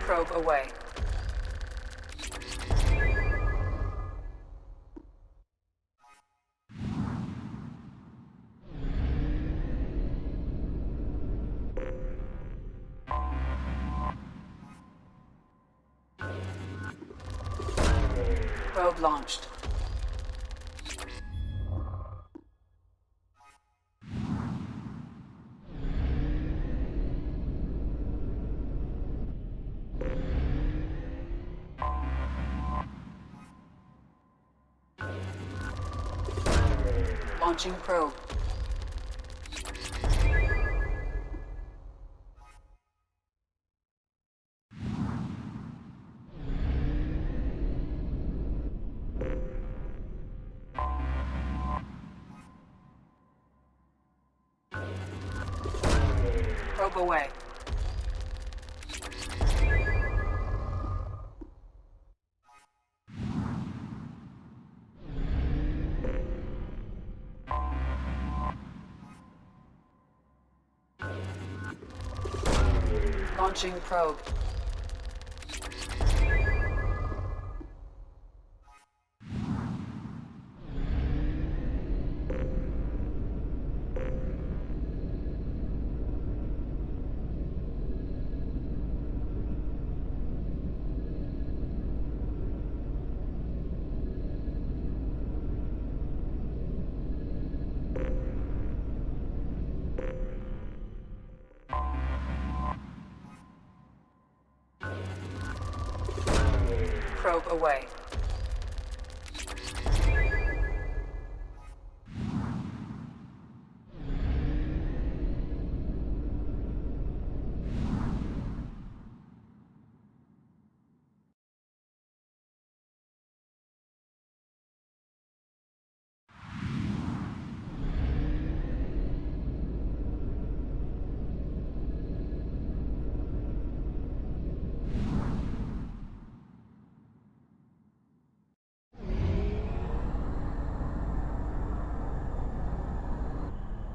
probe away. Probe launched. Launching probe. Probe away. Launching probe. Probe away.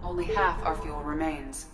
Only half our fuel remains.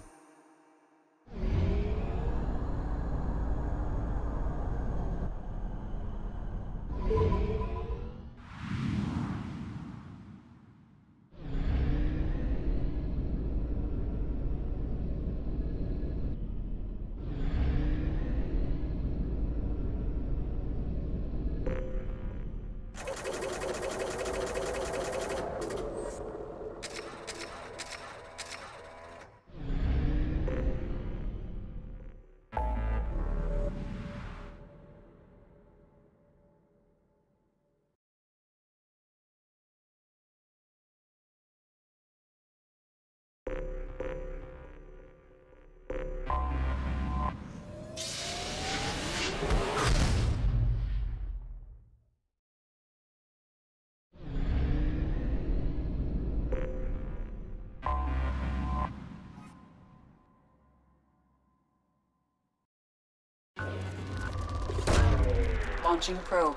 Launching probe.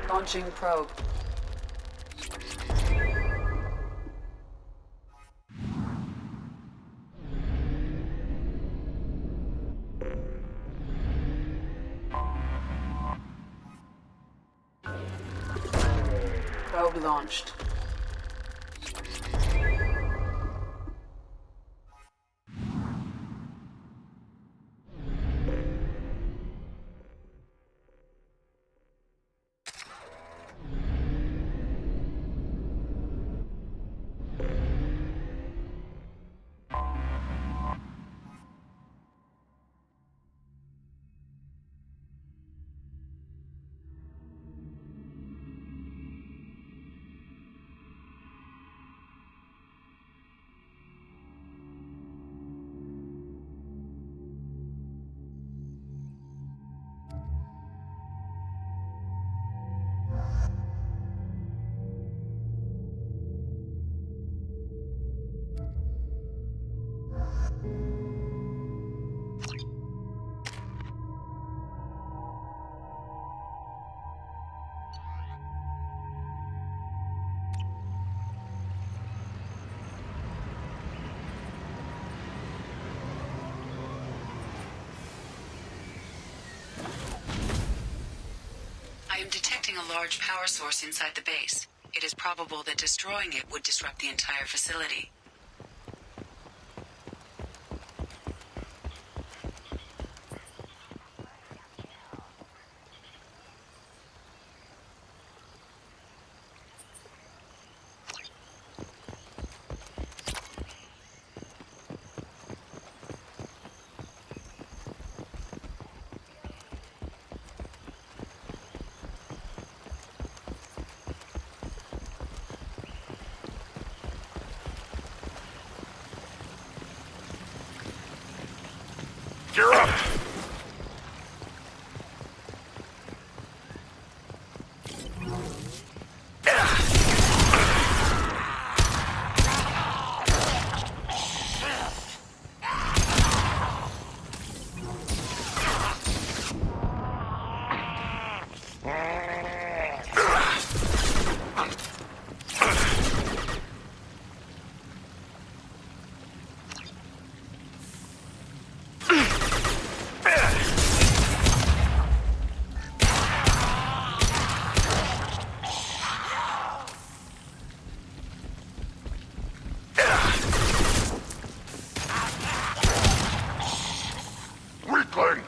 Launching probe. Probe launched. detecting a large power source inside the base. It is probable that destroying it would disrupt the entire facility. You're up! Weakling!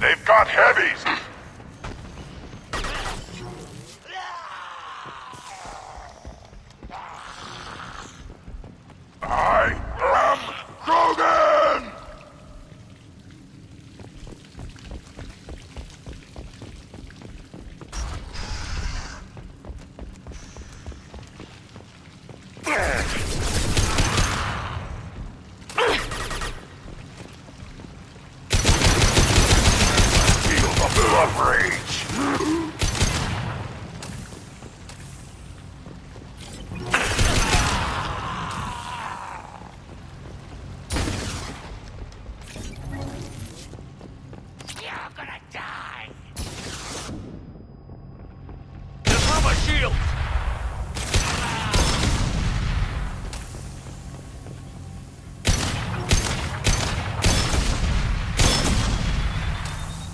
They've got heavies! I am Krogan! Feel the blood rage! Shield!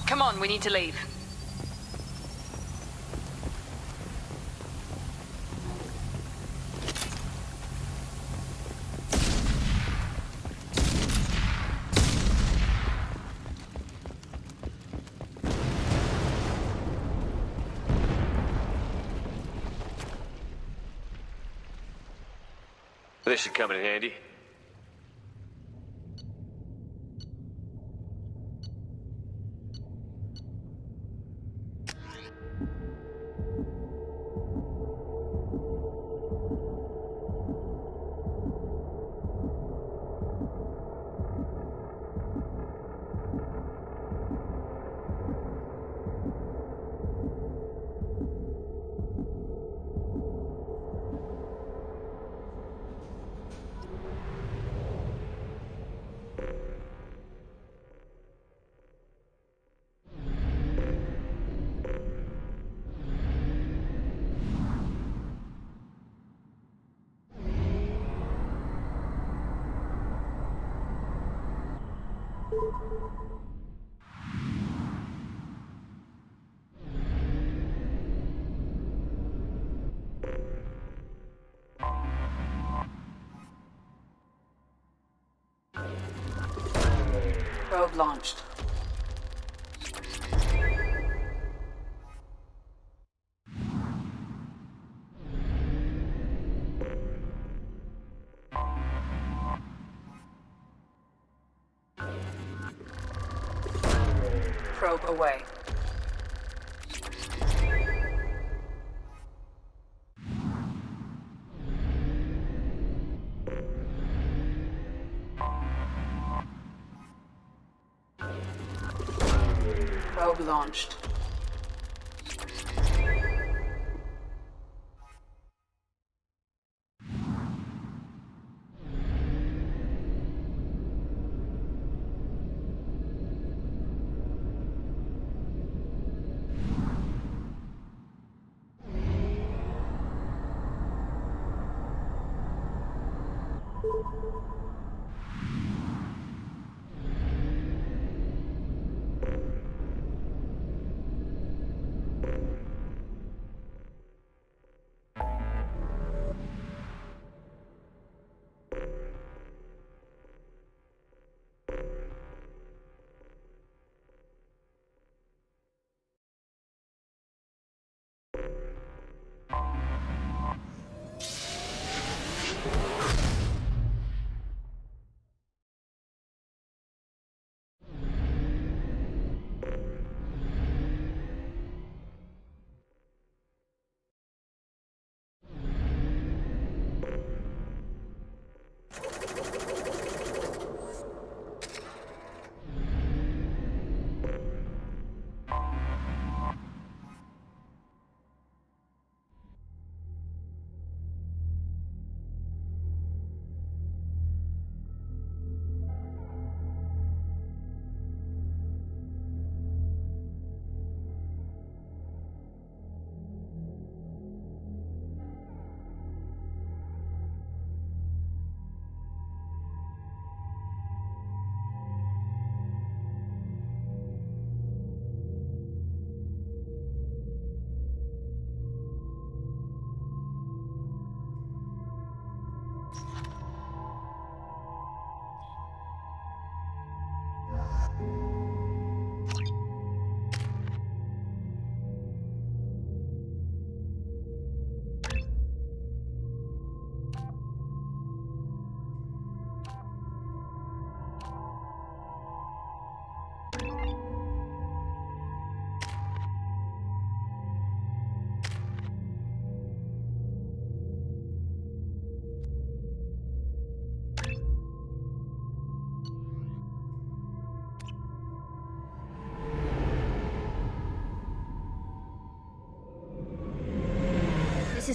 Come on, we need to leave. This should come in handy. Probe launched. Probe away. Probe launched.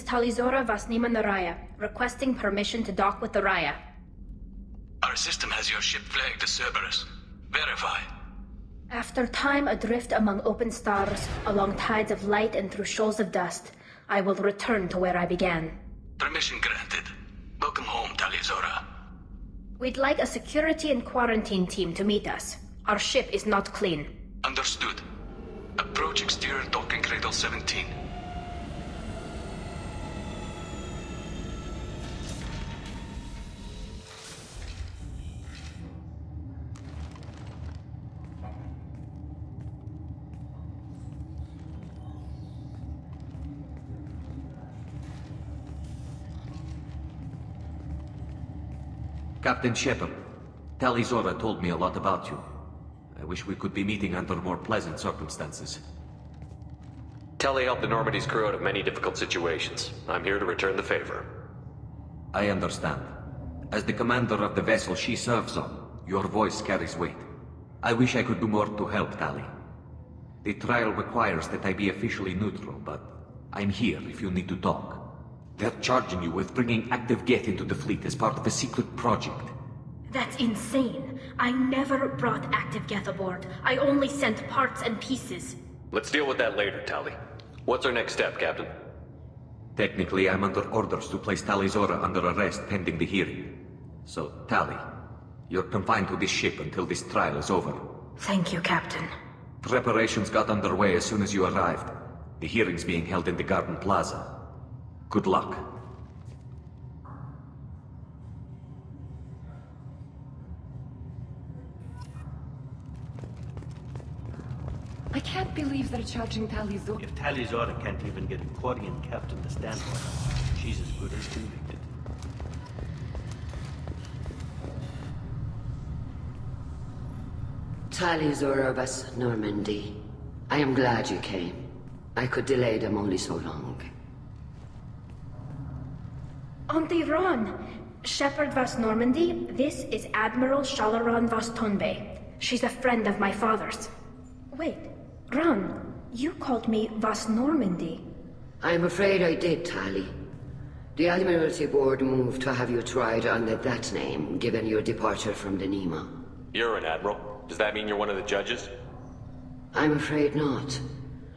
is Talizora Vasnima Naraya, requesting permission to dock with the Raya. Our system has your ship flagged as Cerberus. Verify. After time adrift among open stars, along tides of light and through shoals of dust, I will return to where I began. Permission granted. Welcome home, Talizora. We'd like a security and quarantine team to meet us. Our ship is not clean. Understood. Approach exterior docking cradle 17. Captain Shepard, Talizora told me a lot about you. I wish we could be meeting under more pleasant circumstances. Tali helped the Normandy's crew out of many difficult situations. I'm here to return the favor. I understand. As the commander of the vessel she serves on, your voice carries weight. I wish I could do more to help Tali. The trial requires that I be officially neutral, but I'm here if you need to talk. They're charging you with bringing active Geth into the fleet as part of a secret project. That's insane. I never brought active Geth aboard. I only sent parts and pieces. Let's deal with that later, Tali. What's our next step, Captain? Technically, I'm under orders to place Talizora under arrest pending the hearing. So, Tali, you're confined to this ship until this trial is over. Thank you, Captain. Preparations got underway as soon as you arrived. The hearing's being held in the Garden Plaza. Good luck. I can't believe they're charging Talizora. If Talizora can't even get a Quarian captain to stand for her, she's as good as convicted. Talizora Vas Normandy. I am glad you came. I could delay them only so long. Auntie Ron! Shepard Vas Normandy, this is Admiral Shalaran Vas Tonbe. She's a friend of my father's. Wait, Ron, you called me Vas Normandy. I'm afraid I did, Tali. The Admiralty Board moved to have you tried under that name, given your departure from the Nima. You're an admiral. Does that mean you're one of the judges? I'm afraid not.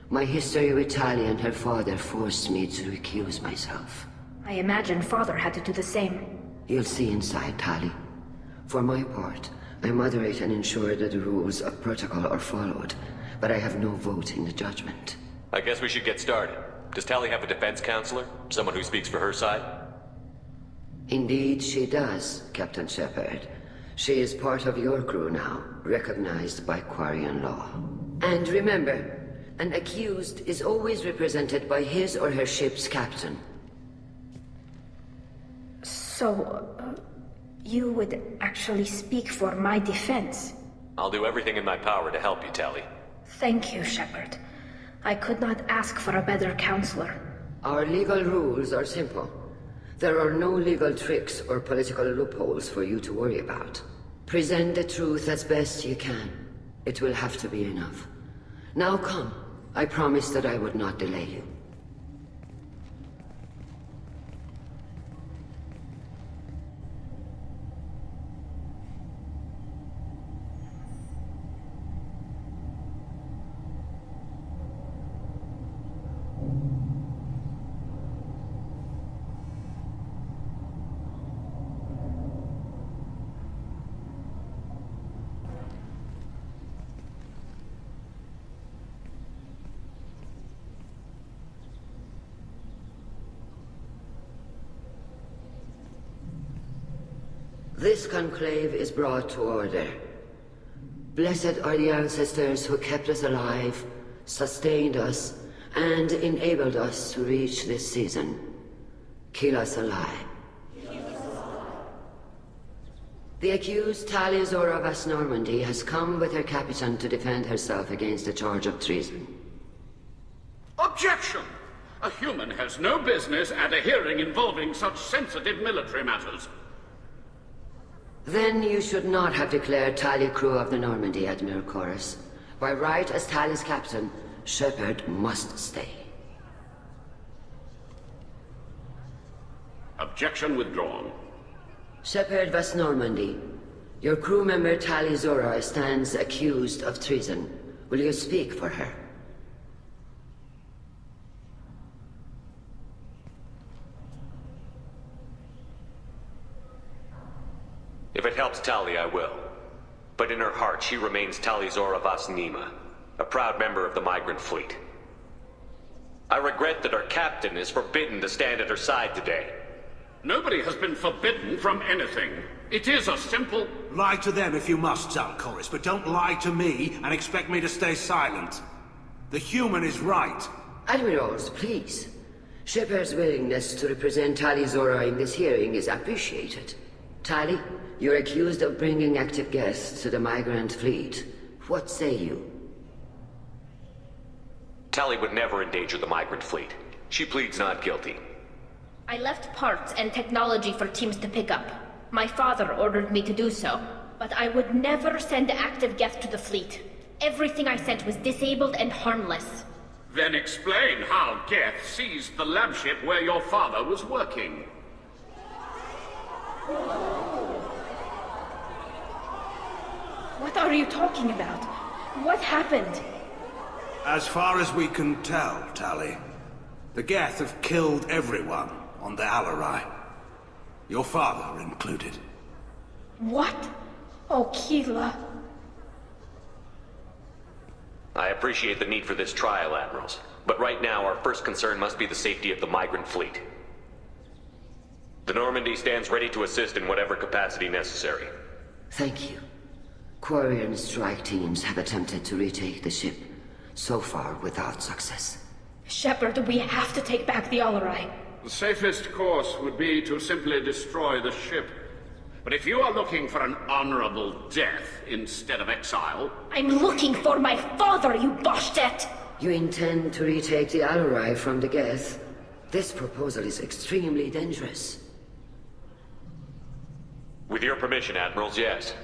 My history with Tali and her father forced me to recuse myself. I imagine father had to do the same. You'll see inside, Tali. For my part, I moderate and ensure that the rules of protocol are followed, but I have no vote in the judgment. I guess we should get started. Does Tali have a defense counselor? Someone who speaks for her side? Indeed, she does, Captain Shepard. She is part of your crew now, recognized by Quarian law. And remember, an accused is always represented by his or her ship's captain. So, you would actually speak for my defense? I'll do everything in my power to help you, Tali. Thank you, Shepard. I could not ask for a better counselor. Our legal rules are simple. There are no legal tricks or political loopholes for you to worry about. Present the truth as best you can. It will have to be enough. Now come. I promised that I would not delay you. This conclave is brought to order. Blessed are the ancestors who kept us alive, sustained us, and enabled us to reach this season. Keep us alive. The accused Talizora Vas Normandy has come with her captain to defend herself against a charge of treason. Objection! A human has no business at a hearing involving such sensitive military matters. Then you should not have declared Tali crew of the Normandy, Admiral Chorus. By right as Tali's captain, Shepard must stay. Objection withdrawn. Shepard Vas Normandy, your crew member Tali Zora stands accused of treason. Will you speak for her? If it helps Tali, I will. But in her heart, she remains Tali Zora Vas Nima, a proud member of the Migrant Fleet. I regret that our captain is forbidden to stand at her side today. Nobody has been forbidden from anything. It is a simple... Lie to them if you must, Zalcoris, but don't lie to me and expect me to stay silent. The human is right. Admirals, please. Shepard's willingness to represent Tali Zora in this hearing is appreciated. Tali, you're accused of bringing active guests to the Migrant Fleet. What say you? Tali would never endanger the Migrant Fleet. She pleads not guilty. I left parts and technology for teams to pick up. My father ordered me to do so, but I would never send active guests to the fleet. Everything I sent was disabled and harmless. Then explain how Geth seized the lab ship where your father was working. What are you talking about? What happened? As far as we can tell, Tali, the Geth have killed everyone on the Alarai. Your father included. What? Oh, Keela. I appreciate the need for this trial, Admirals. But right now, our first concern must be the safety of the Migrant Fleet. The Normandy stands ready to assist in whatever capacity necessary. Thank you. Quarian strike teams have attempted to retake the ship, so far without success. Shepard, we have to take back the Alarai. The safest course would be to simply destroy the ship. But if you are looking for an honorable death instead of exile... I'm looking for my father, you Boshtet! You intend to retake the Alarai from the Geth? This proposal is extremely dangerous. With your permission, Admirals, yes.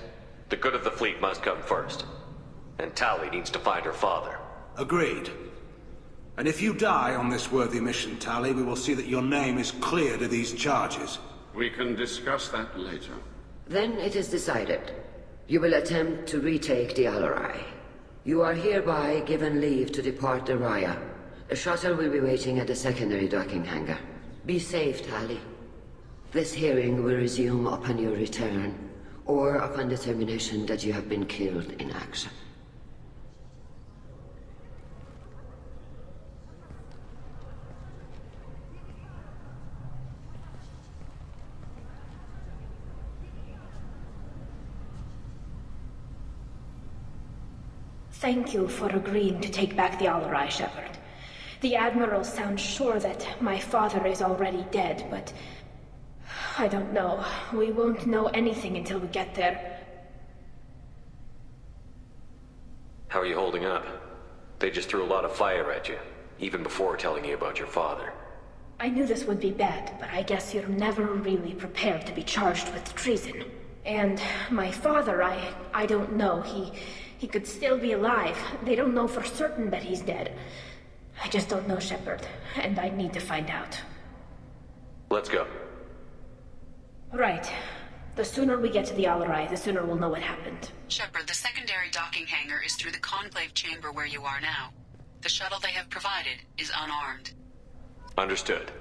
The good of the fleet must come first. And Tali needs to find her father. Agreed. And if you die on this worthy mission, Tali, we will see that your name is cleared of these charges. We can discuss that later. Then it is decided. You will attempt to retake the Alarai. You are hereby given leave to depart the Raya. A shuttle will be waiting at the secondary docking hangar. Be safe, Tali. This hearing will resume upon your return, or upon determination that you have been killed in action. Thank you for agreeing to take back the Alarai, Shepard. The Admiral sounds sure that my father is already dead, but... I don't know. We won't know anything until we get there. How are you holding up? They just threw a lot of fire at you, even before telling you about your father. I knew this would be bad, but I guess you're never really prepared to be charged with treason. And my father, I don't know. He could still be alive. They don't know for certain that he's dead. I just don't know, Shepard, and I need to find out. Let's go. Right. The sooner we get to the Alarai, the sooner we'll know what happened. Shepard, the secondary docking hangar is through the Conclave chamber where you are now. The shuttle they have provided is unarmed. Understood.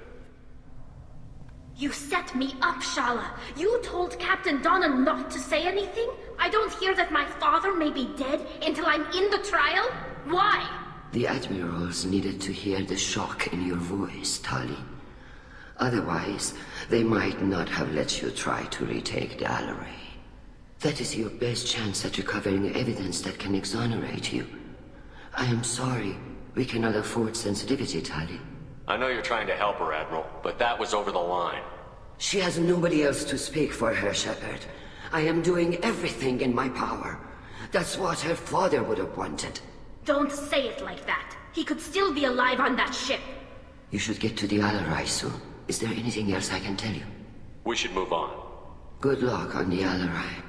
You set me up, Shala. You told Captain Donna not to say anything? I don't hear that my father may be dead until I'm in the trial? Why? The Admirals needed to hear the shock in your voice, Tali. Otherwise, they might not have let you try to retake the Alarai. That is your best chance at recovering evidence that can exonerate you. I am sorry. We cannot afford sensitivity, Tali. I know you're trying to help her, Admiral, but that was over the line. She has nobody else to speak for her, Shepard. I am doing everything in my power. That's what her father would have wanted. Don't say it like that. He could still be alive on that ship. You should get to the Alarai soon. Is there anything else I can tell you? We should move on. Good luck on the Alarai.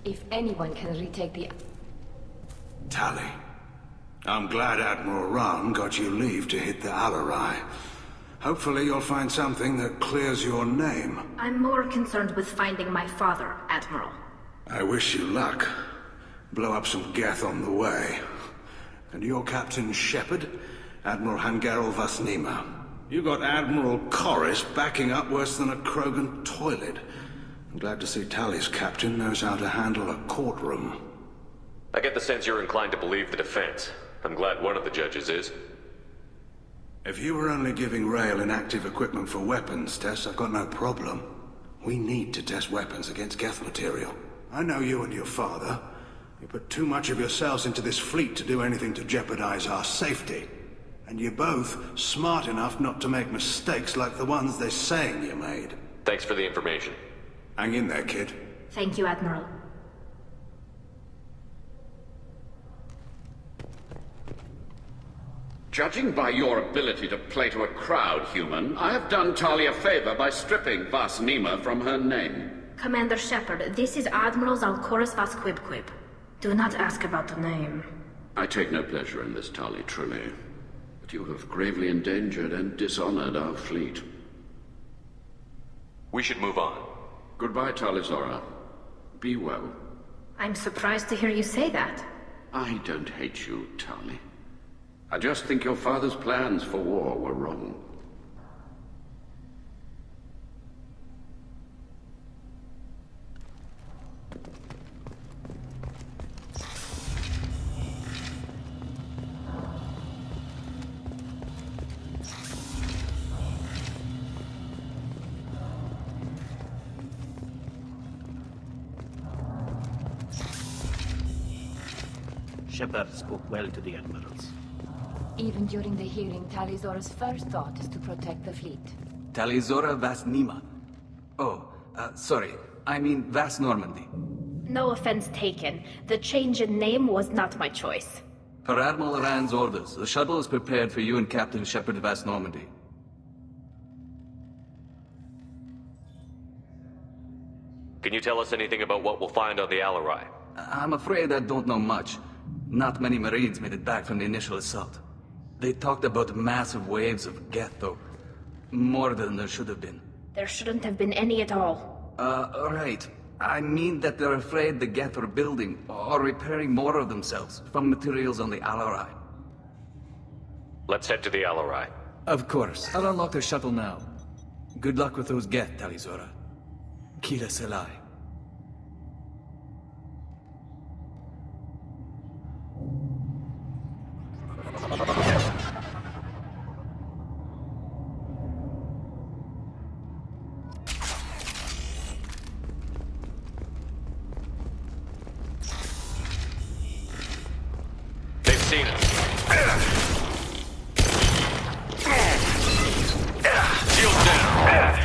If anyone can retake the... Tali, I'm glad Admiral Rahn got you leave to hit the Alarai. Hopefully you'll find something that clears your name. I'm more concerned with finding my father, Admiral. I wish you luck. Blow up some Geth on the way. And your Captain Shepard, Admiral Hangarel Vasnima. You got Admiral Corris backing up worse than a Krogan toilet. I'm glad to see Tali's captain knows how to handle a courtroom. I get the sense you're inclined to believe the defense. I'm glad one of the judges is. If you were only giving Rael inactive equipment for weapons tests, I've got no problem. We need to test weapons against Geth material. I know you and your father. You put too much of yourselves into this fleet to do anything to jeopardize our safety. And you're both smart enough not to make mistakes like the ones they're saying you made. Thanks for the information. Hang in there, kid. Thank you, Admiral. Judging by your ability to play to a crowd, human, I have done Tali a favor by stripping Vasnima from her name. Commander Shepard, this is Admiral Zalkoris Vasquibquib. Do not ask about the name. I take no pleasure in this, Tali, truly. But you have gravely endangered and dishonored our fleet. We should move on. Goodbye, Tali Zora. Be well. I'm surprised to hear you say that. I don't hate you, Tali. I just think your father's plans for war were wrong. Shepard spoke well to the admirals. Even during the hearing, Tali Zora's first thought is to protect the fleet. Tali Zora Vasnima. Oh, sorry. I mean Vas Normandy. No offense taken. The change in name was not my choice. Per Admiral Rand's orders, the shuttle is prepared for you and Captain Shepard Vas Normandy. Can you tell us anything about what we'll find on the Alarai? I'm afraid I don't know much. Not many Marines made it back from the initial assault. They talked about massive waves of Geth, though. More than there should have been. There shouldn't have been any at all. Right. I mean that they're afraid the Geth are building or repairing more of themselves from materials on the Alarai. Let's head to the Alarai. Of course. I'll unlock the shuttle now. Good luck with those Geth, Tali Zora. Kira Selai. They've seen us. Shield down.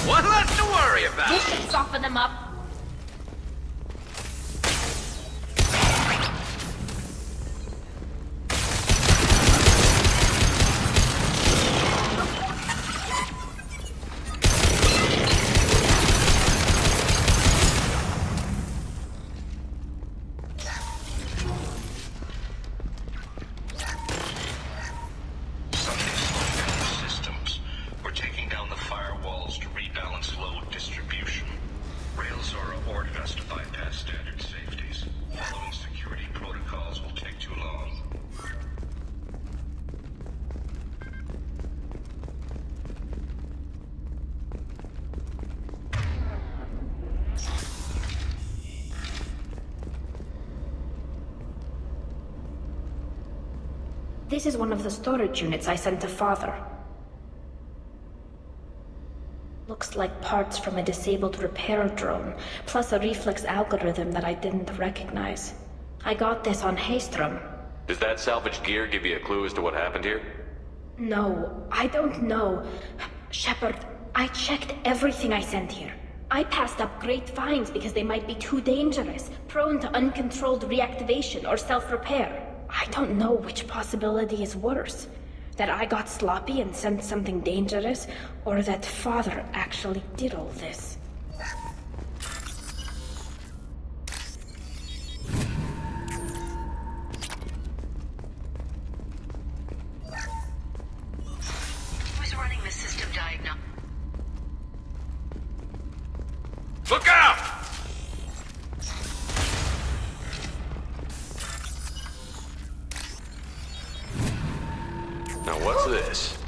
One less to worry about. This should soften them up. This is one of the storage units I sent to Father. Looks like parts from a disabled repair drone, plus a reflex algorithm that I didn't recognize. I got this on Haestrom. Does that salvaged gear give you a clue as to what happened here? No, I don't know. Shepard, I checked everything I sent here. I passed up great finds because they might be too dangerous, prone to uncontrolled reactivation or self-repair. I don't know which possibility is worse. That I got sloppy and sent something dangerous, or that Father actually did all this. Now what's this?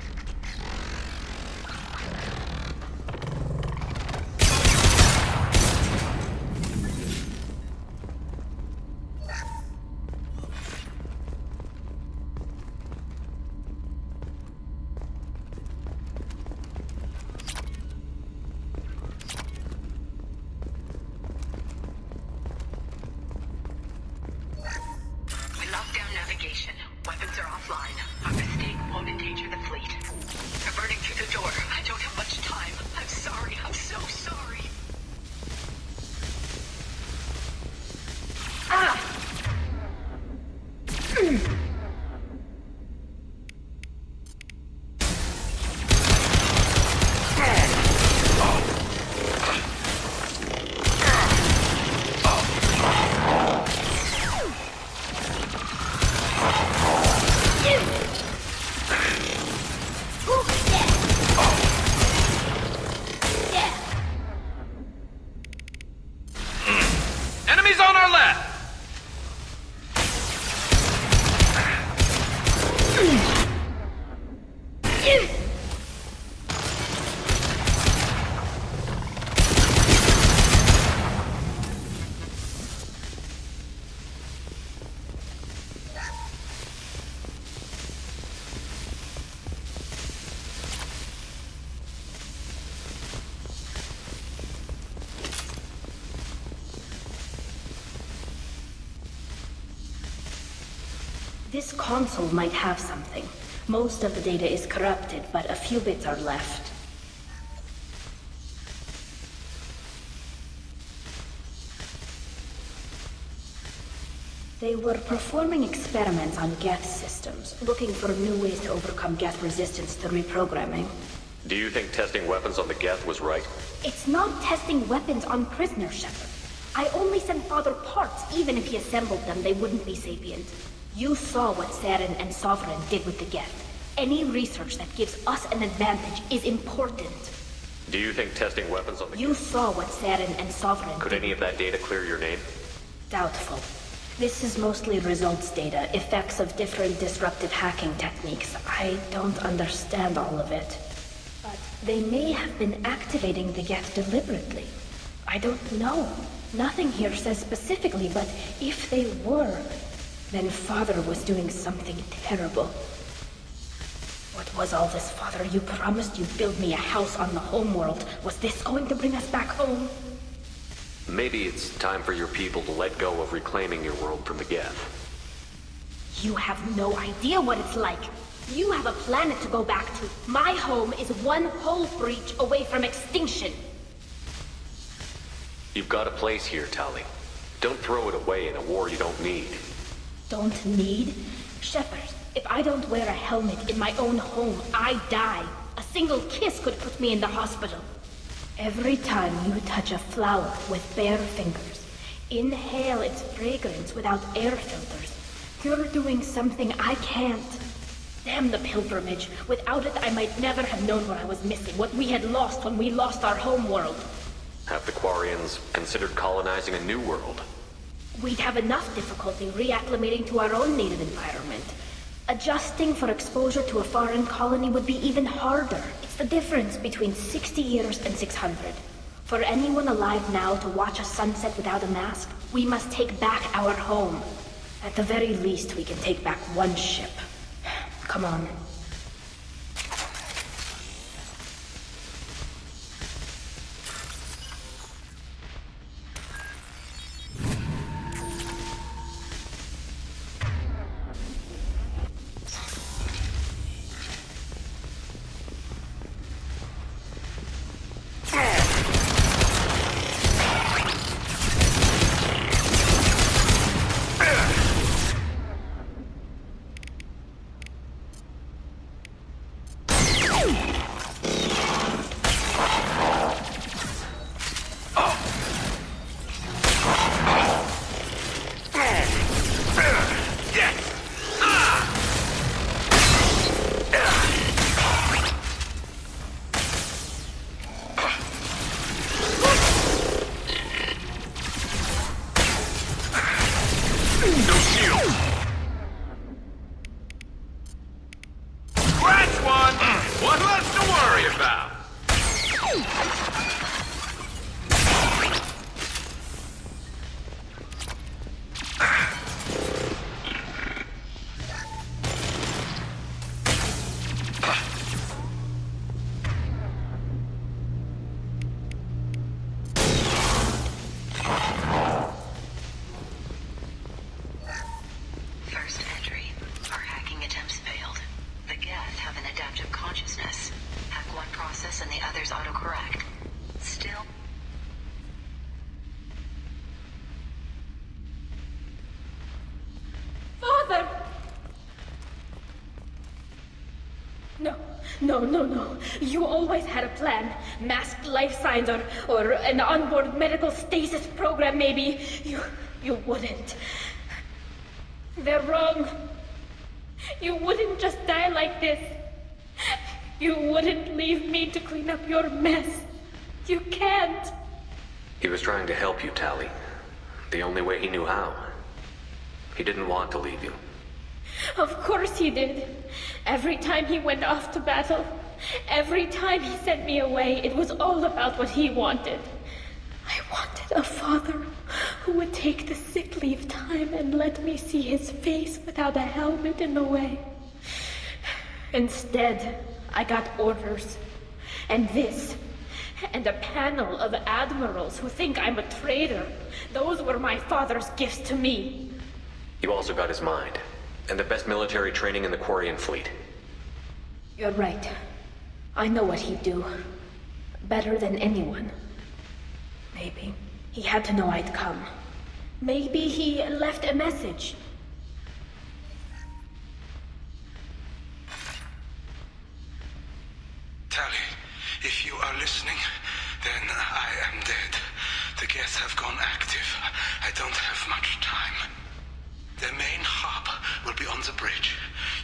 This console might have something. Most of the data is corrupted, but a few bits are left. They were performing experiments on Geth systems, looking for new ways to overcome Geth resistance to reprogramming. Do you think testing weapons on the Geth was right? It's not testing weapons on prisoners, Shepard. I only sent Father parts. Even if he assembled them, they wouldn't be sapient. You saw what Saren and Sovereign did with the Geth. Any research that gives us an advantage is important. Do you think testing weapons on the You saw what Saren and Sovereign Could any of that data clear your name? Doubtful. This is mostly results data, effects of different disruptive hacking techniques. I don't understand all of it. But they may have been activating the Geth deliberately. I don't know. Nothing here says specifically, but if they were, then Father was doing something terrible. What was all this, Father? You promised you'd build me a house on the homeworld. Was this going to bring us back home? Maybe it's time for your people to let go of reclaiming your world from the Geth. You have no idea what it's like. You have a planet to go back to. My home is one hull breach away from extinction. You've got a place here, Tali. Don't throw it away in a war you don't need. Don't need? Shepard, if I don't wear a helmet in my own home, I die. A single kiss could put me in the hospital. Every time you touch a flower with bare fingers, inhale its fragrance without air filters, you're doing something I can't. Damn the pilgrimage. Without it, I might never have known what I was missing, what we had lost when we lost our homeworld. Have the Quarians considered colonizing a new world? We'd have enough difficulty reacclimating to our own native environment. Adjusting for exposure to a foreign colony would be even harder. It's the difference between 60 years and 600. For anyone alive now to watch a sunset without a mask, we must take back our home. At the very least, we can take back one ship. Come on. No. You always had a plan. Masked life signs or an onboard medical stasis program, maybe. You wouldn't. They're wrong. You wouldn't just die like this. You wouldn't leave me to clean up your mess. You can't. He was trying to help you, Tali. The only way he knew how. He didn't want to leave you. Of course he did. Every time he went off to battle, every time he sent me away, it was all about what he wanted. I wanted a father who would take the sick leave time and let me see his face without a helmet in the way. Instead, I got orders. And this. And a panel of admirals who think I'm a traitor. Those were my father's gifts to me. You also got his mind. And the best military training in the Quarian fleet. You're right. I know what he'd do. Better than anyone. Maybe he had to know I'd come. Maybe he left a message. Tali, if you are listening, then I am dead. The Geth have gone active. I don't have much time. Their main hub will be on the bridge.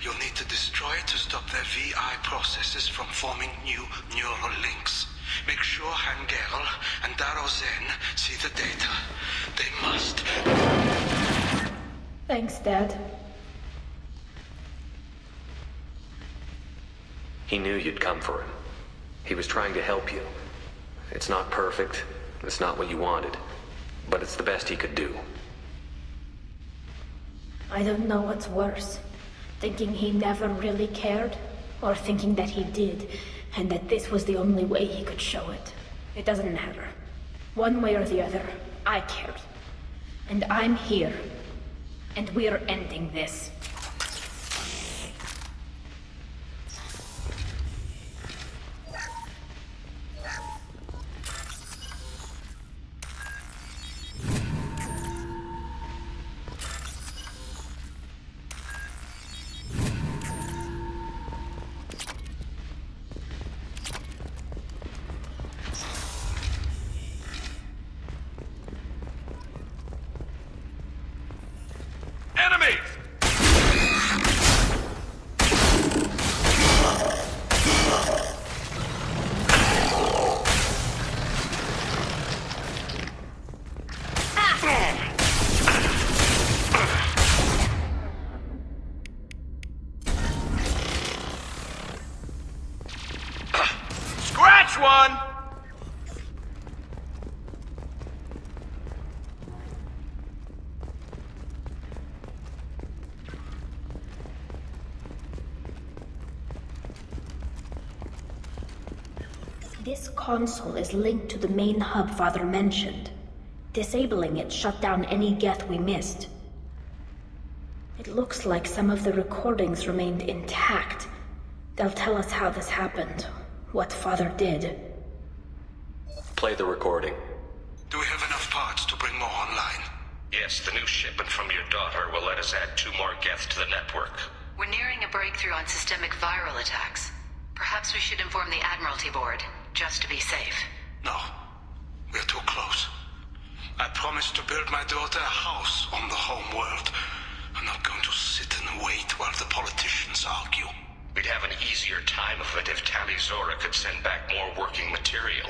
You'll need to destroy it to stop their VI processes from forming new neural links. Make sure Hangerl and Daro Zen see the data. They must. Thanks, Dad. He knew you'd come for him. He was trying to help you. It's not perfect. It's not what you wanted. But it's the best he could do. I don't know what's worse. Thinking he never really cared, or thinking that he did, and that this was the only way he could show it. It doesn't matter. One way or the other, I cared. And I'm here. And we're ending this. One! This console is linked to the main hub Father mentioned. Disabling it shut down any Geth we missed. It looks like some of the recordings remained intact. They'll tell us how this happened. What Father did. Play the recording. Do we have enough parts to bring more online? Yes, the new shipment from your daughter will let us add 2 more Geth to the network. We're nearing a breakthrough on systemic viral attacks. Perhaps we should inform the Admiralty Board, just to be safe. No. We're too close. I promised to build my daughter a house on the home world. I'm not going to sit and wait while the politicians argue. We'd have an easier time of it if Tali Zora could send back more working material.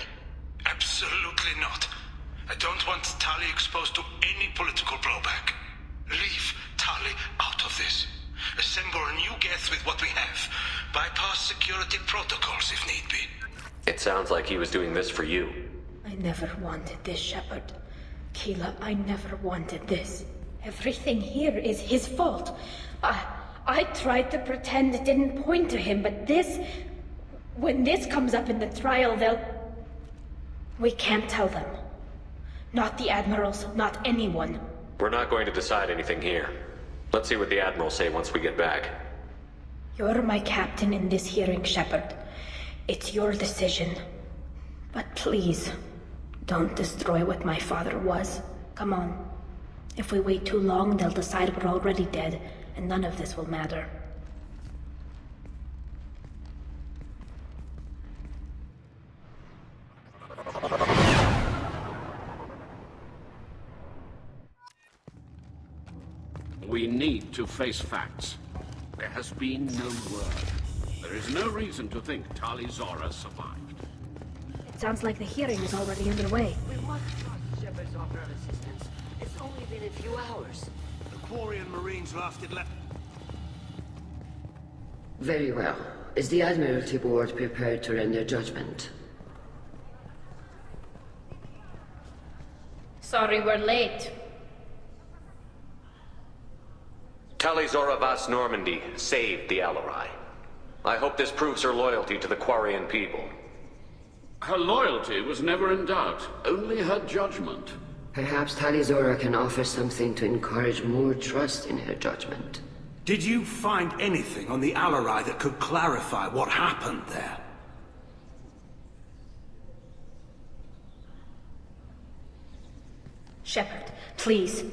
Absolutely not. I don't want Tali exposed to any political blowback. Leave Tali out of this. Assemble a new Geth with what we have. Bypass security protocols if need be. It sounds like he was doing this for you. I never wanted this, Shepard. Keela, I never wanted this. Everything here is his fault. I tried to pretend it didn't point to him, but this... When this comes up in the trial, they'll... We can't tell them. Not the Admirals, not anyone. We're not going to decide anything here. Let's see what the Admirals say once we get back. You're my captain in this hearing, Shepard. It's your decision. But please, don't destroy what my father was. Come on. If we wait too long, they'll decide we're already dead, and none of this will matter. We need to face facts. There has been no word. There is no reason to think Tali Zora survived. It sounds like the hearing is already underway. We want to trust Shepard's offer of assistance. It's only been a few hours. The Quarian Marines lasted Very well. Is the Admiralty Board prepared to render judgment? Sorry we're late. Tali Zora Vas Normandy saved the Alarai. I hope this proves her loyalty to the Quarian people. Her loyalty was never in doubt, only her judgment. Perhaps Tali Zora can offer something to encourage more trust in her judgment. Did you find anything on the Alarai that could clarify what happened there? Shepard, please.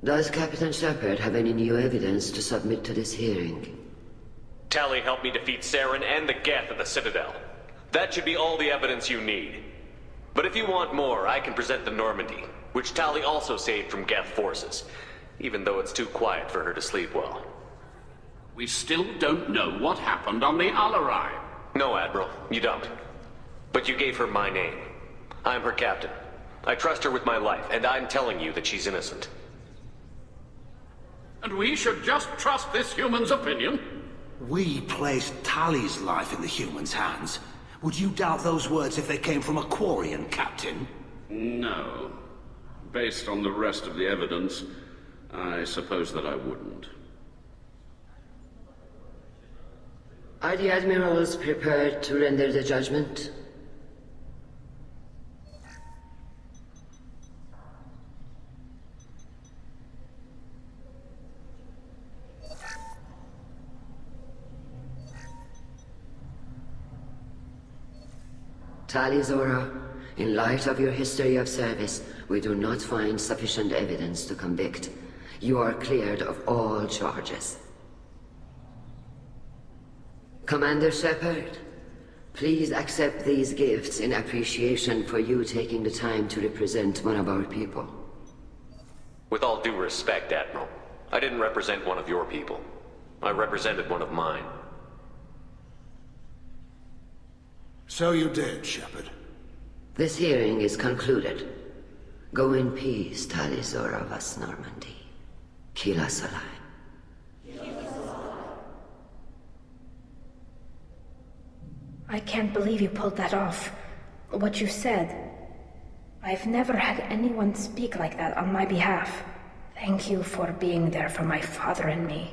Does Captain Shepard have any new evidence to submit to this hearing? Tali helped me defeat Saren and the Geth at the Citadel. That should be all the evidence you need. But if you want more, I can present the Normandy, which Tali also saved from Geth forces, even though it's too quiet for her to sleep well. We still don't know what happened on the Alarai. No, Admiral, you don't. But you gave her my name. I'm her captain. I trust her with my life, and I'm telling you that she's innocent. And we should just trust this human's opinion? We placed Tali's life in the humans' hands. Would you doubt those words if they came from a Quarian, Captain? No. Based on the rest of the evidence, I suppose that I wouldn't. Are the Admirals prepared to render the judgment? Tali Zora, in light of your history of service, we do not find sufficient evidence to convict. You are cleared of all charges. Commander Shepard, please accept these gifts in appreciation for you taking the time to represent one of our people. With all due respect, Admiral, I didn't represent one of your people. I represented one of mine. So you did, Shepard. This hearing is concluded. Go in peace, Tali Zora Vas Normandy. Kila Salai. I can't believe you pulled that off. What you said. I've never had anyone speak like that on my behalf. Thank you for being there for my father and me.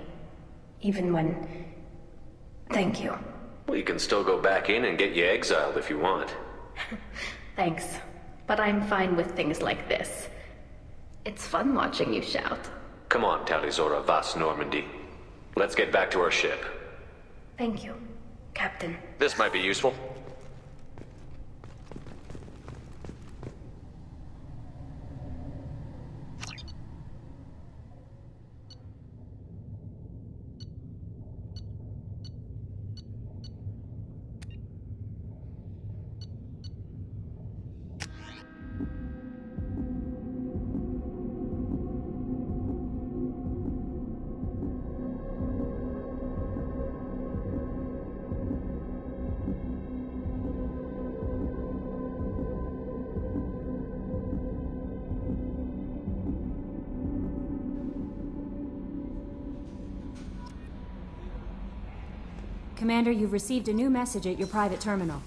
Even when... Thank you. Well, you can still go back in and get you exiled if you want. Thanks, but I'm fine with things like this. It's fun watching you shout. Come on, Tali Zora Vas Normandy. Let's get back to our ship. Thank you, Captain. This might be useful. Commander, you've received a new message at your private terminal.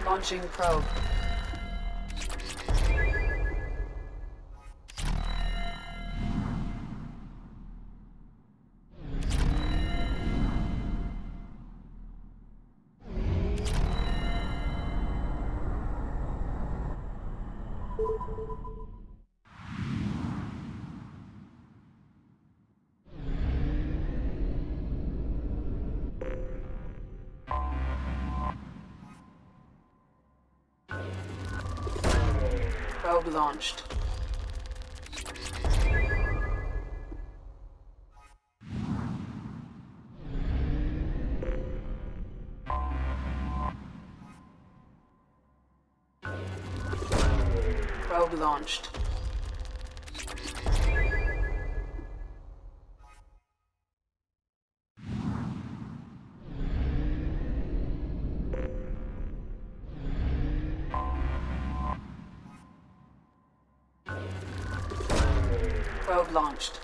Launching probe. Probe launched. Probe launched. Probe launched.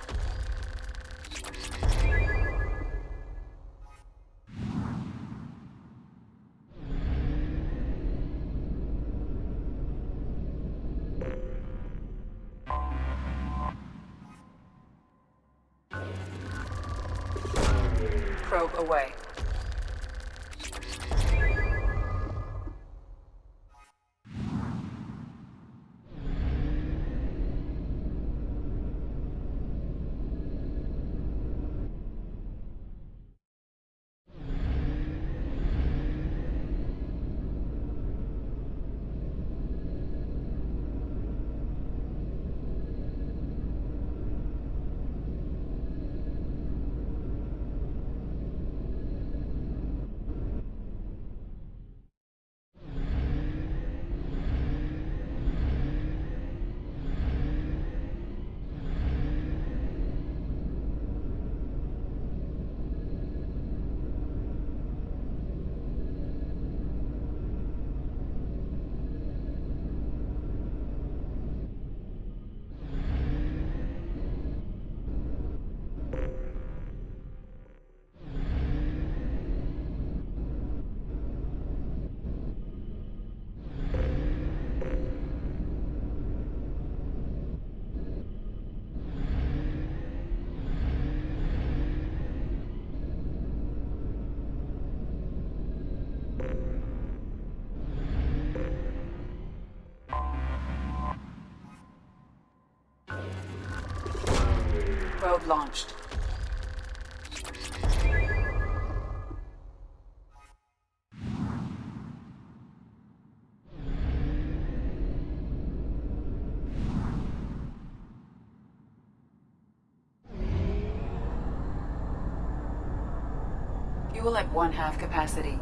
Probe away. Probe launched. Fuel at 1/2 capacity.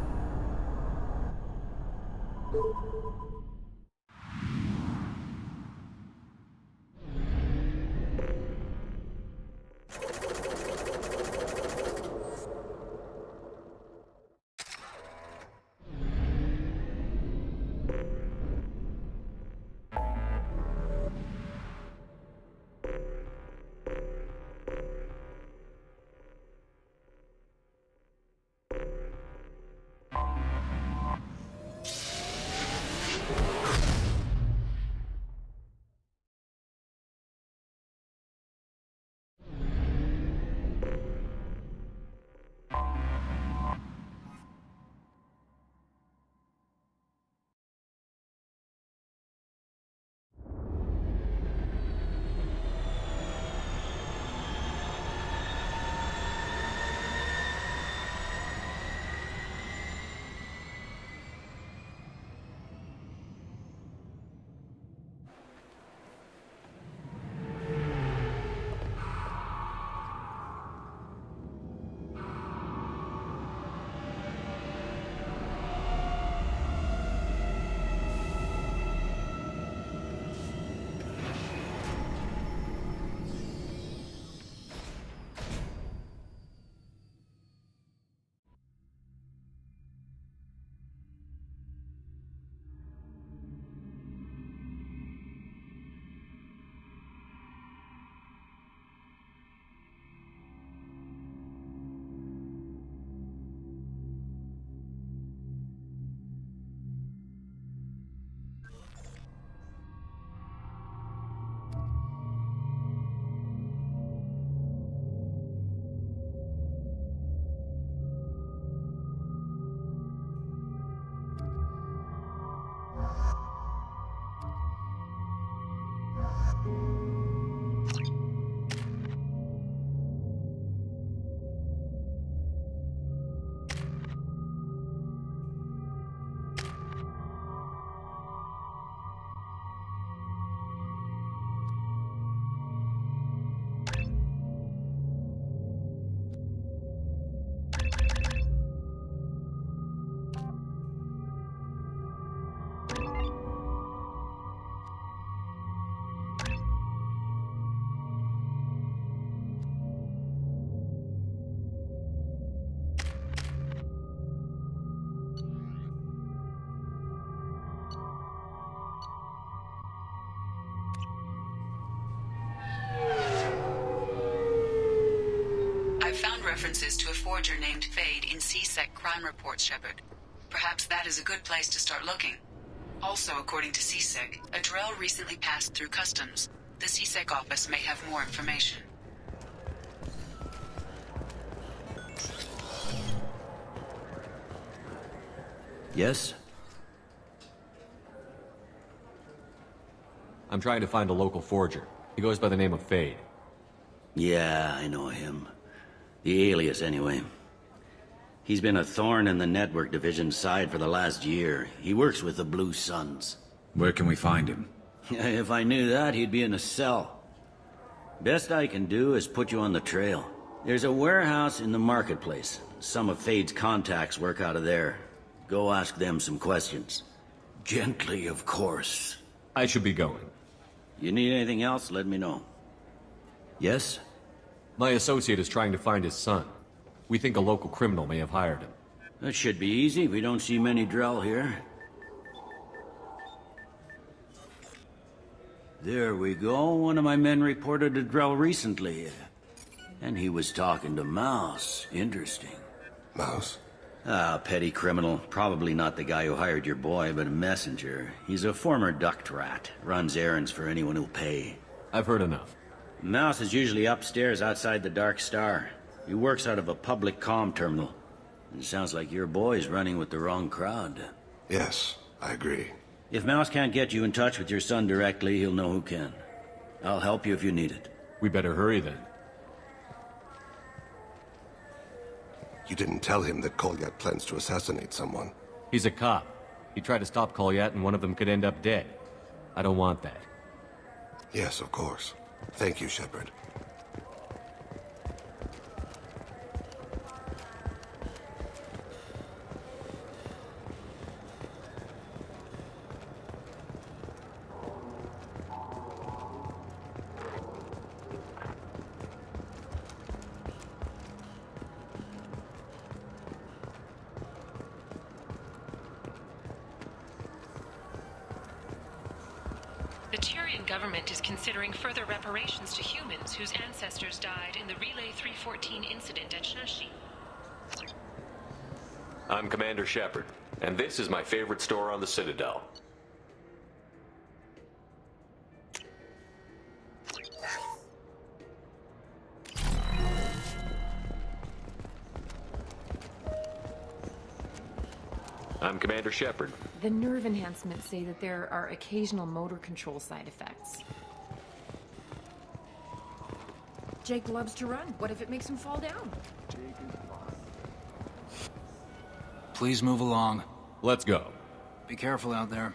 references to a forger named Fade in CSEC crime reports, Shepard. Perhaps that is a good place to start looking. Also, according to CSEC, a Drell recently passed through customs. The CSEC office may have more information. Yes? I'm trying to find a local forger. He goes by the name of Fade. Yeah, I know him. The alias, anyway. He's been a thorn in the network division's side for the last year. He works with the Blue Suns. Where can we find him? If I knew that, he'd be in a cell. Best I can do is put you on the trail. There's a warehouse in the marketplace. Some of Fade's contacts work out of there. Go ask them some questions. Gently, of course. I should be going. You need anything else, let me know. Yes? My associate is trying to find his son. We think a local criminal may have hired him. That should be easy. We don't see many Drell here. There we go. One of my men reported a Drell recently. And he was talking to Mouse. Interesting. Mouse? Ah, petty criminal. Probably not the guy who hired your boy, but a messenger. He's a former duct rat. Runs errands for anyone who'll pay. I've heard enough. Mouse is usually upstairs outside the Dark Star. He works out of a public comm terminal. It sounds like your boy's running with the wrong crowd. Yes, I agree. If Mouse can't get you in touch with your son directly, he'll know who can. I'll help you if you need it. We better hurry then. You didn't tell him that Kolyat plans to assassinate someone. He's a cop. He tried to stop Kolyat and one of them could end up dead. I don't want that. Yes, of course. Thank you, Shepard. The Turian government is considering further reparations to humans whose ancestors died in the Relay 314 incident at Shashi. I'm Commander Shepard, and this is my favorite store on the Citadel. I'm Commander Shepard. The nerve enhancements say that there are occasional motor control side effects. Jake loves to run. What if it makes him fall down? Please move along. Let's go. Be careful out there.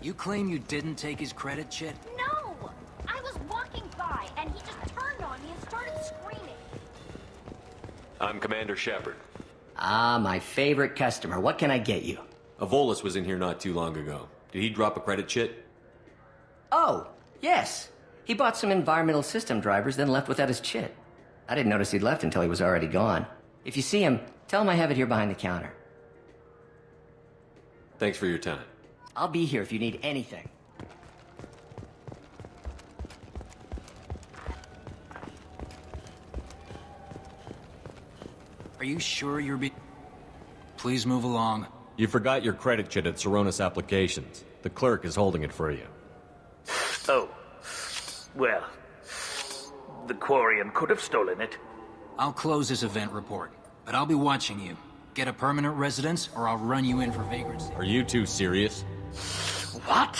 You claim you didn't take his credit, Chit? No! I was walking by, and he just turned on me and started screaming. I'm Commander Shepard. Ah, my favorite customer. What can I get you? Avolis was in here not too long ago. Did he drop a credit, Chit? Oh, yes. He bought some environmental system drivers, then left without his chit. I didn't notice he'd left until he was already gone. If you see him, tell him I have it here behind the counter. Thanks for your time. I'll be here if you need anything. Are you sure you're Please move along. You forgot your credit chit at Saronis Applications. The clerk is holding it for you. Oh. Well, the Quarian could have stolen it. I'll close this event report, but I'll be watching you. Get a permanent residence, or I'll run you in for vagrancy. Are you two serious? What?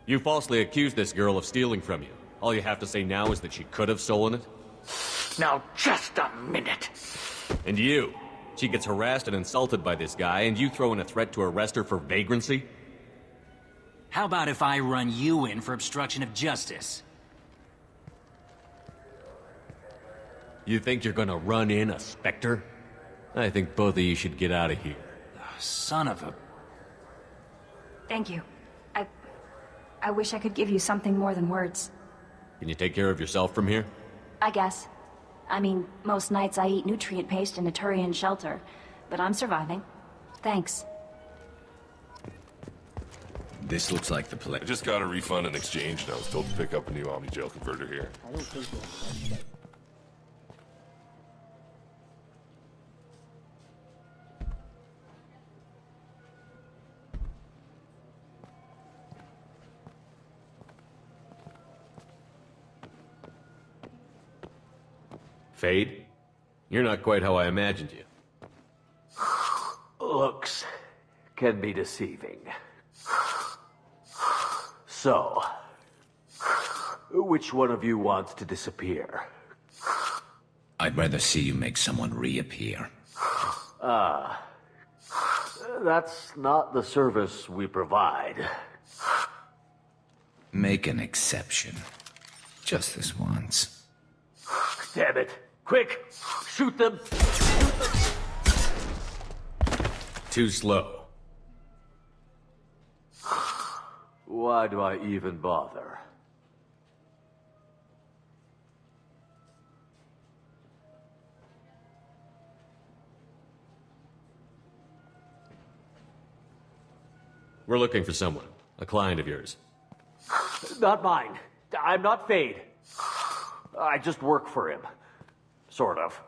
You falsely accused this girl of stealing from you. All you have to say now is that she could have stolen it? Now, just a minute. And you? She gets harassed and insulted by this guy, and you throw in a threat to arrest her for vagrancy? How about if I run you in for obstruction of justice? You think you're gonna run in a Spectre? I think both of you should get out of here. Son of a... Thank you. I wish I could give you something more than words. Can you take care of yourself from here? I guess. I mean, most nights I eat nutrient paste in a Turian shelter, but I'm surviving. Thanks. This looks like the place. I just got a refund in exchange, and I was told to pick up a new Omni-Gel converter here. I don't think so. Fade? You're not quite how I imagined you. Looks can be deceiving. So, which one of you wants to disappear? I'd rather see you make someone reappear. That's not the service we provide. Make an exception. Just this once. Damn it. Quick! Shoot them! Too slow. Why do I even bother? We're looking for someone. A client of yours. Not mine. I'm not Fade. I just work for him. Sort of.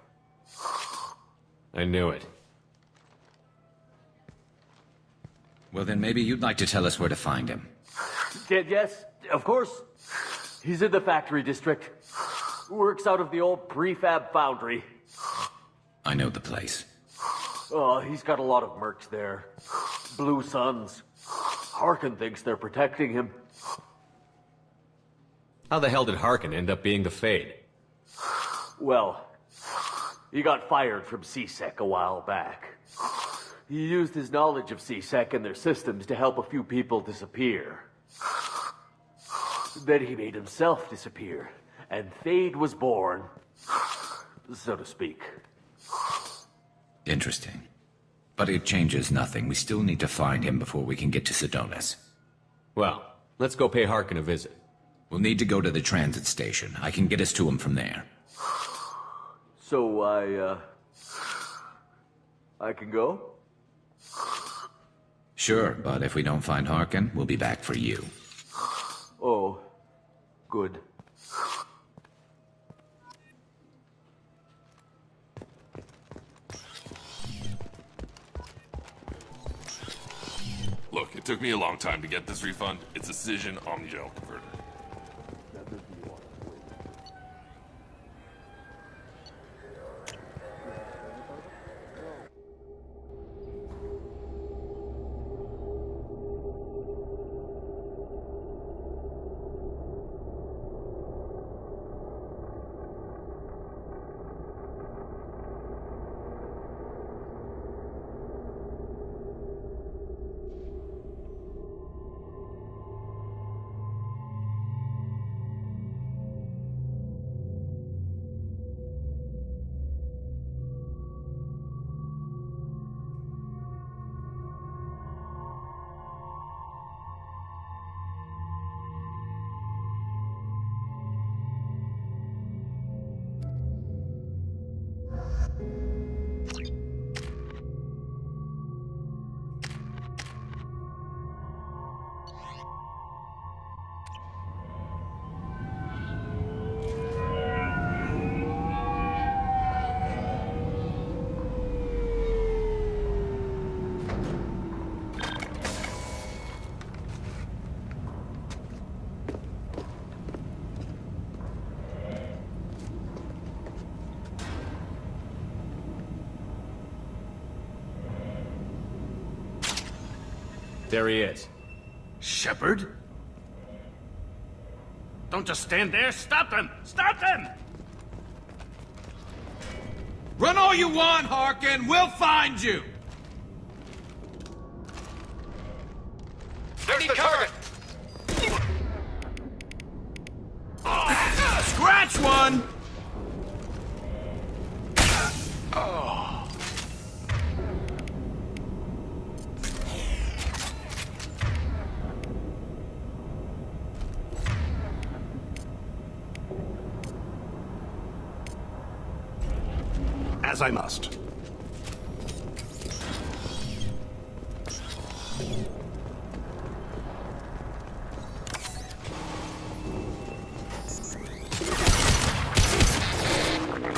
I knew it. Well, then maybe you'd like to tell us where to find him. Yes, of course. He's in the factory district. Works out of the old prefab foundry. I know the place. Oh, he's got a lot of mercs there. Blue Suns. Harkin thinks they're protecting him. How the hell did Harkin end up being the Fade? Well, he got fired from C-Sec a while back. He used his knowledge of C-Sec and their systems to help a few people disappear. Then he made himself disappear, and Fade was born, so to speak. Interesting. But it changes nothing. We still need to find him before we can get to Sedonis. Well, let's go pay Harkin a visit. We'll need to go to the transit station. I can get us to him from there. So I can go? Sure, but if we don't find Harkin, we'll be back for you. Oh, good. Look, it took me a long time to get this refund. It's a Cision Omni-Gel converter. There he is. Shepard? Don't just stand there. Stop them! Stop them! Run all you want, Harkin. We'll find you. There's the target! Scratch one! As I must.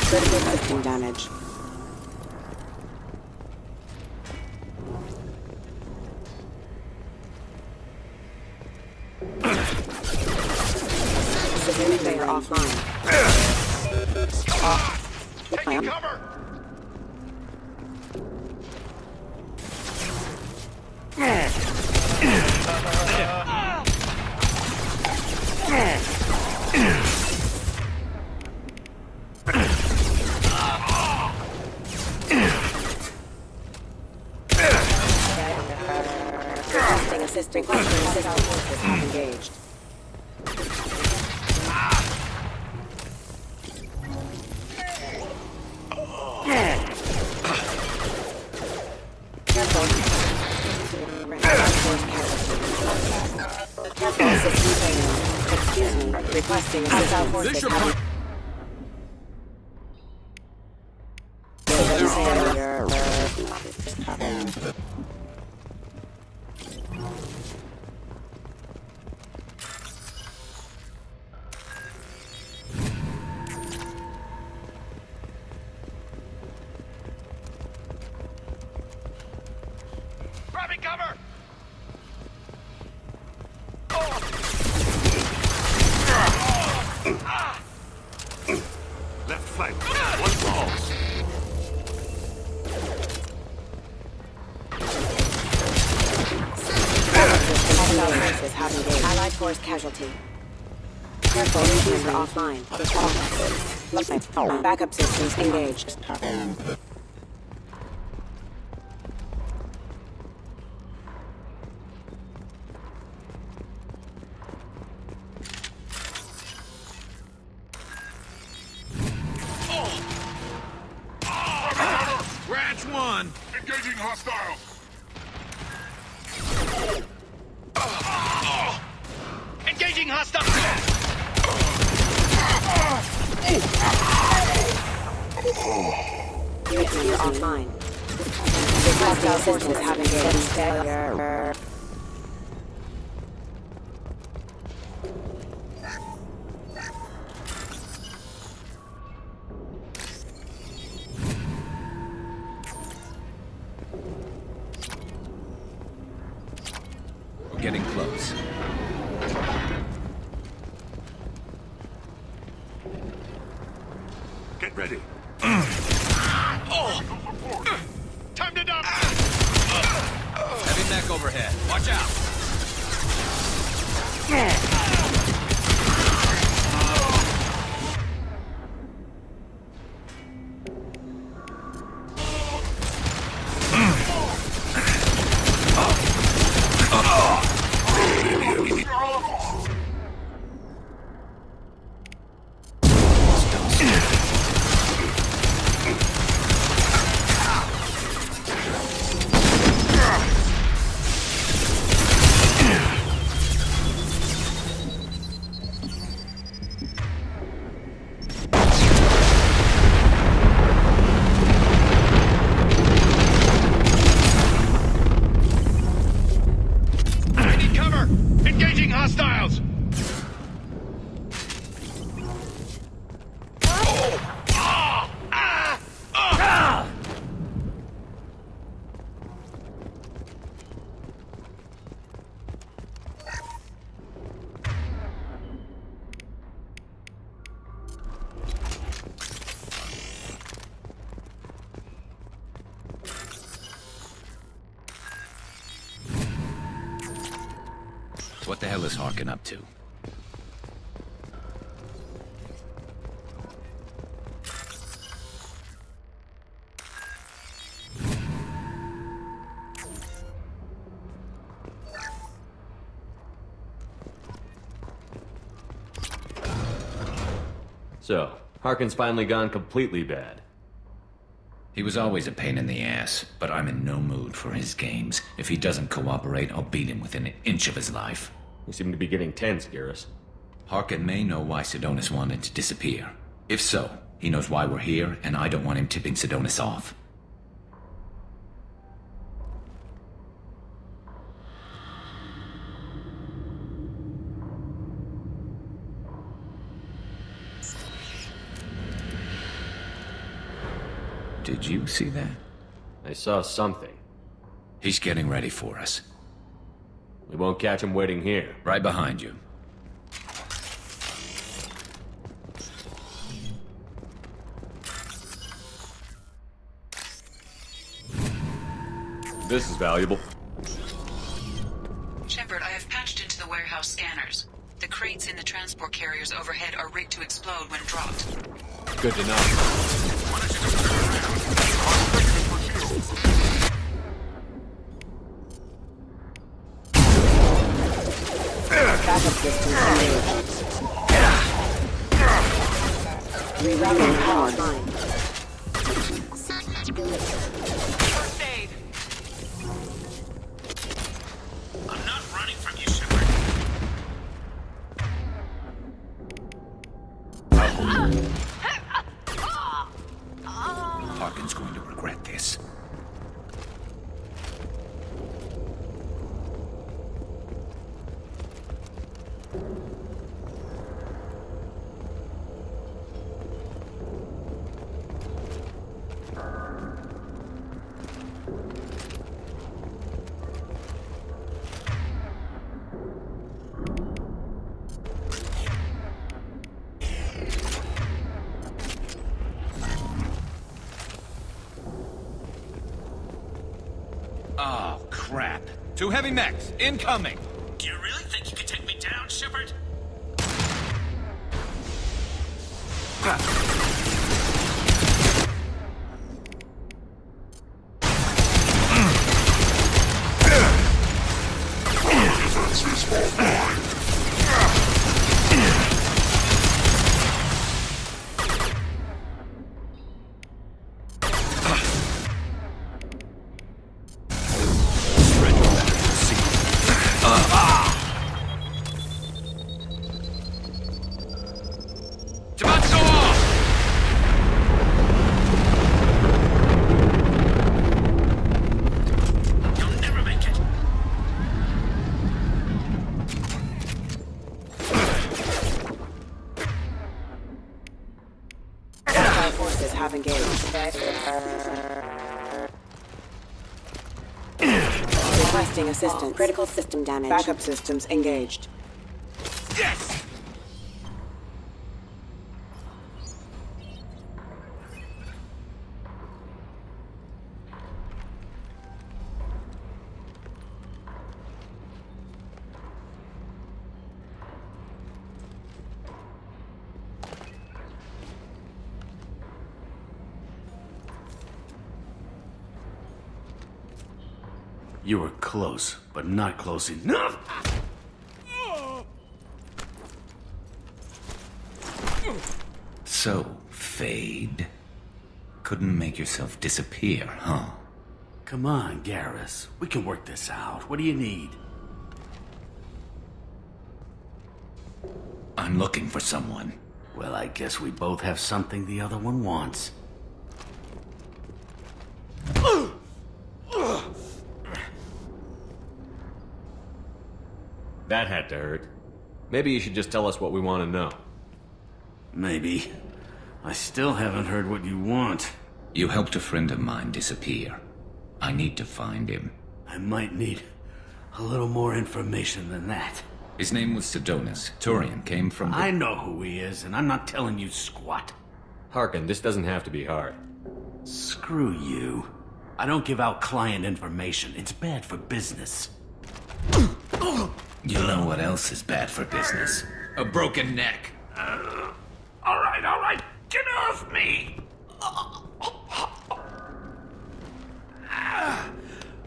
Critical system damage. Simulator offline. Taking cover! Requesting assistance. Forces have engaged. Excuse me. Requesting assistance. Forces have Grabbing cover! Left flank. One falls. Forces have engaged. Allied force casualty. Careful, user offline. Backup systems engaged. Ranch 1! Engaging hostiles! Engaging hostiles! You're offline. Hostile systems have engaged. We're getting close. Get ready. Time to dump! Heavy mech overhead. Watch out! I need cover! Engaging hostiles! What the hell is Harkin up to? So, Harkin's finally gone completely bad. He was always a pain in the ass, but I'm in no mood for his games. If he doesn't cooperate, I'll beat him within an inch of his life. You seem to be getting tense, Garrus. Harkin may know why Sidonis wanted to disappear. If so, he knows why we're here, and I don't want him tipping Sidonis off. Did you see that? I saw something. He's getting ready for us. We won't catch him waiting here. Right behind you. This is valuable. Shepard, I have patched into the warehouse scanners. The crates in the transport carriers overhead are rigged to explode when dropped. Good to know. Backup system engaged. Rerouting power line. First aid. I'm not running from you, Shepard. Harkin's going to regret this. Oh, crap. 2 heavy mechs, incoming! Do you really think you can take me down, Shepard? Forces have engaged. Requesting assistance. Critical system damage. Backup systems engaged. Yes! You were close, but not close enough. So, Fade. Couldn't make yourself disappear, huh? Come on, Garrus. We can work this out. What do you need? I'm looking for someone. Well, I guess we both have something the other one wants. That had to hurt. Maybe you should just tell us what we want to know. Maybe. I still haven't heard what you want. You helped a friend of mine disappear. I need to find him. I might need a little more information than that. His name was Sidonus. Turian came from the... I know who he is, and I'm not telling you squat. Harkin, this doesn't have to be hard. Screw you. I don't give out client information. It's bad for business. You know what else is bad for business? A broken neck. All right. Get off me!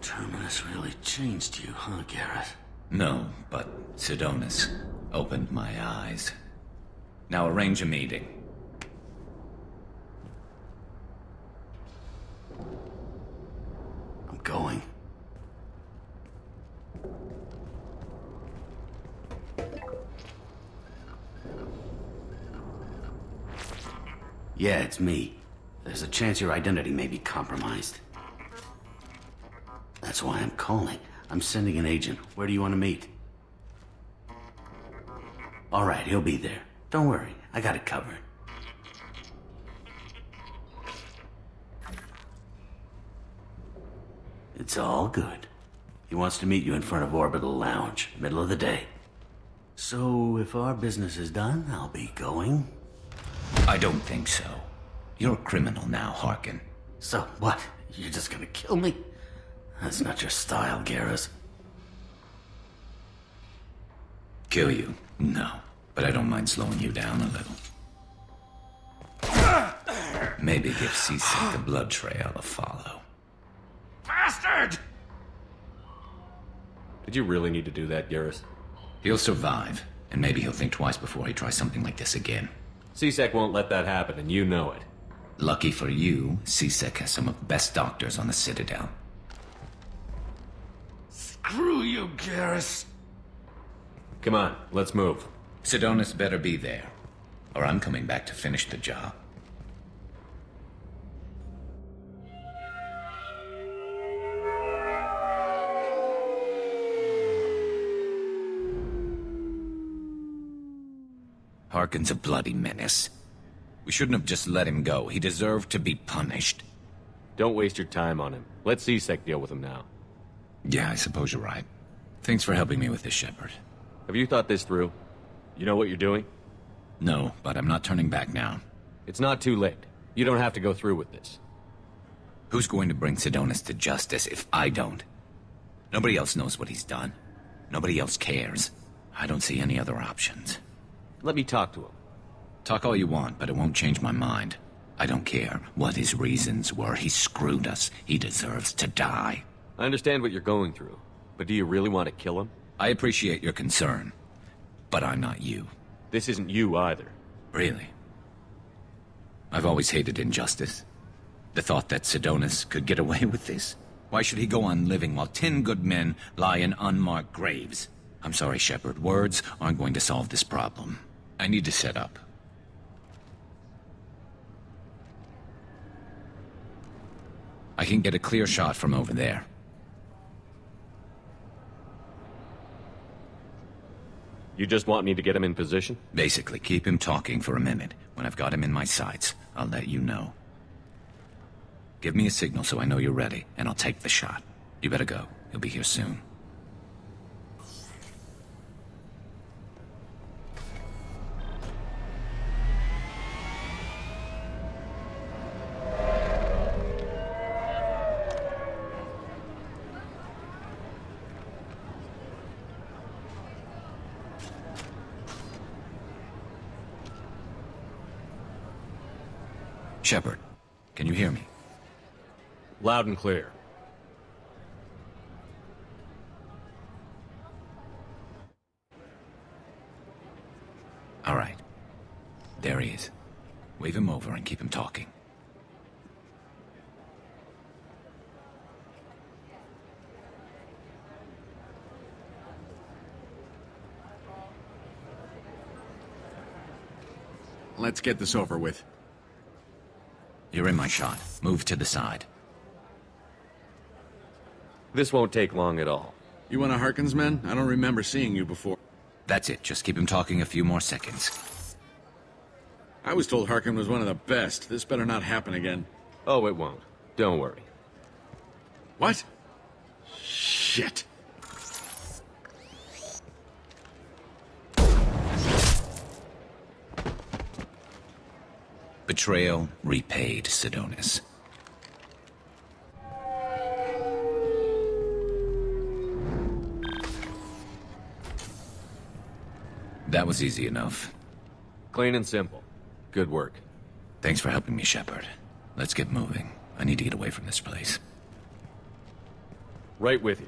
Terminus really changed you, huh, Garrett? No, but Sidonus opened my eyes. Now arrange a meeting. I'm going. Yeah, it's me. There's a chance your identity may be compromised. That's why I'm calling. I'm sending an agent. Where do you want to meet? All right, he'll be there. Don't worry, I got it covered. It's all good. He wants to meet you in front of Orbital Lounge, middle of the day. So, if our business is done, I'll be going. I don't think so. You're a criminal now, Harkin. So what? You're just gonna kill me? That's not your style, Garrus. Kill you? No. But I don't mind slowing you down a little. Maybe give C-Sec the blood trail a follow. Bastard! Did you really need to do that, Garrus? He'll survive, and maybe he'll think twice before he tries something like this again. C-Sec won't let that happen, and you know it. Lucky for you, C-Sec has some of the best doctors on the Citadel. Screw you, Garrus. Come on, let's move. Sidonis better be there, or I'm coming back to finish the job. Harkin's a bloody menace. We shouldn't have just let him go. He deserved to be punished. Don't waste your time on him. Let C-Sec deal with him now. Yeah, I suppose you're right. Thanks for helping me with this, Shepard. Have you thought this through? You know what you're doing? No, but I'm not turning back now. It's not too late. You don't have to go through with this. Who's going to bring Sidonis to justice if I don't? Nobody else knows what he's done. Nobody else cares. I don't see any other options. Let me talk to him. Talk all you want, but it won't change my mind. I don't care what his reasons were. He screwed us. He deserves to die. I understand what you're going through, but do you really want to kill him? I appreciate your concern, but I'm not you. This isn't you either. Really? I've always hated injustice. The thought that Sidonis could get away with this. Why should he go on living while 10 good men lie in unmarked graves? I'm sorry, Shepard. Words aren't going to solve this problem. I need to set up. I can get a clear shot from over there. You just want me to get him in position? Basically, keep him talking for a minute. When I've got him in my sights, I'll let you know. Give me a signal so I know you're ready, and I'll take the shot. You better go. He'll be here soon. Shepard, can you hear me? Loud and clear. All right. There he is. Wave him over and keep him talking. Let's get this over with. You're in my shot. Move to the side. This won't take long at all. You one of Harkin's men? I don't remember seeing you before. That's it. Just keep him talking a few more seconds. I was told Harkin was one of the best. This better not happen again. Oh, it won't. Don't worry. What? Shit. Betrayal repaid, Sidonis. That was easy enough. Clean and simple. Good work. Thanks for helping me, Shepard. Let's get moving. I need to get away from this place. Right with you.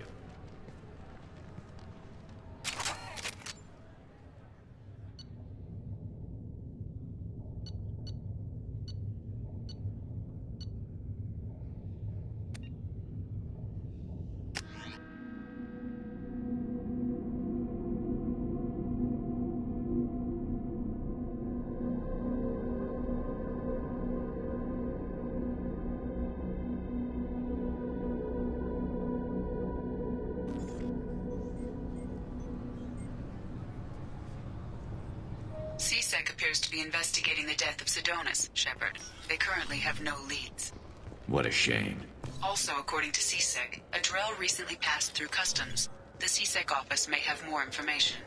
C-Sec appears to be investigating the death of Sidonis, Shepard. They currently have no leads. What a shame. Also, according to CSEC, a Drell recently passed through customs. The CSEC office may have more information.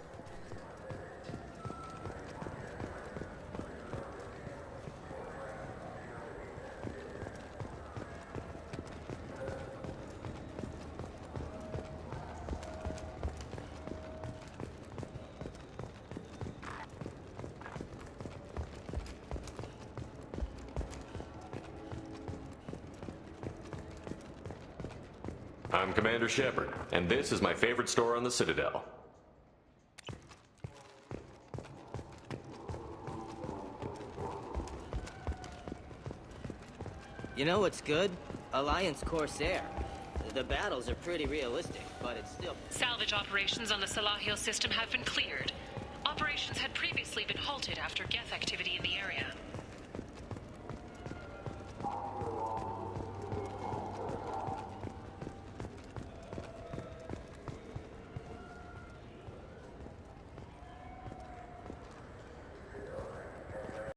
I'm Commander Shepard, and this is my favorite store on the Citadel. You know what's good? Alliance Corsair. The battles are pretty realistic, but it's still... Salvage operations on the Salahil system have been cleared. Operations had previously been halted after Geth activity in the area.